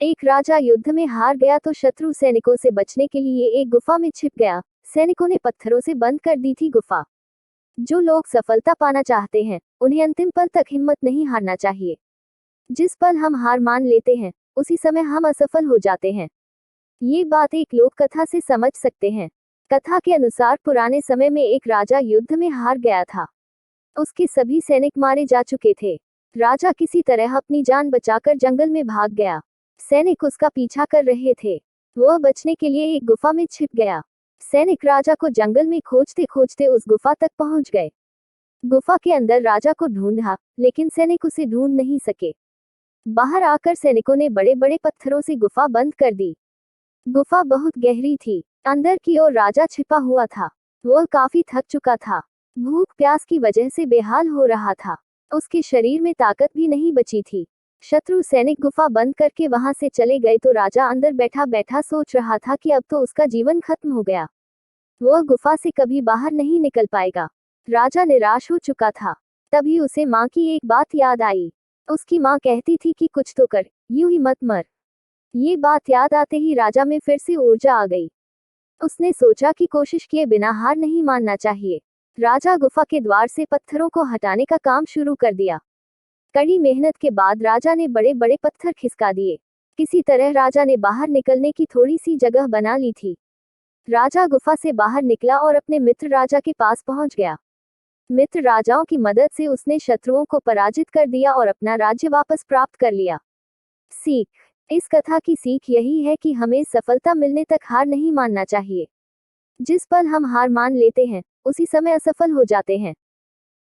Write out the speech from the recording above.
एक राजा युद्ध में हार गया तो शत्रु सैनिकों से बचने के लिए एक गुफा में छिप गया। सैनिकों ने पत्थरों से बंद कर दी थी गुफा। जो लोग सफलता पाना चाहते हैं उन्हें अंतिम पल तक हिम्मत नहीं हारना चाहिए। जिस पल हम हार मान लेते हैं उसी समय हम असफल हो जाते हैं। ये बात एक लोक कथा से समझ सकते हैं। कथा के अनुसार पुराने समय में एक राजा युद्ध में हार गया था। उसके सभी सैनिक मारे जा चुके थे। राजा किसी तरह अपनी जान बचाकर जंगल में भाग गया। सैनिक उसका पीछा कर रहे थे। वह बचने के लिए एक गुफा में छिप गया। सैनिक राजा को जंगल में खोजते खोजते उस गुफा तक पहुंच गए। गुफा के अंदर राजा को ढूंढा, लेकिन सैनिक उसे ढूंढ नहीं सके। बाहर आकर सैनिकों ने बड़े बड़े पत्थरों से गुफा बंद कर दी। गुफा बहुत गहरी थी। अंदर की ओर राजा छिपा हुआ था। वह काफी थक चुका था। भूख प्यास की वजह से बेहाल हो रहा था। उसके शरीर में ताकत भी नहीं बची थी। शत्रु सैनिक गुफा बंद करके वहां से चले गए तो राजा अंदर बैठा बैठा सोच रहा था कि अब तो उसका जीवन खत्म हो गया। वह गुफा से कभी बाहर नहीं निकल पाएगा। राजा निराश हो चुका था। तभी उसे माँ की एक बात याद आई। उसकी माँ कहती थी कि कुछ तो कर, यूं ही मत मर। ये बात याद आते ही राजा में फिर से ऊर्जा आ गई। उसने सोचा कि कोशिश किए बिना हार नहीं मानना चाहिए। राजा गुफा के द्वार से पत्थरों को हटाने का काम शुरू कर दिया। कड़ी मेहनत के बाद राजा ने बड़े बड़े पत्थर खिसका दिए। किसी तरह राजा ने बाहर निकलने की थोड़ी सी जगह बना ली थी। राजा गुफा से बाहर निकला और अपने मित्र राजा के पास पहुंच गया। मित्र राजाओं की मदद से उसने शत्रुओं को पराजित कर दिया और अपना राज्य वापस प्राप्त कर लिया। सीख। इस कथा की सीख यही है कि हमें सफलता मिलने तक हार नहीं मानना चाहिए। जिस पल हम हार मान लेते हैं उसी समय असफल हो जाते हैं।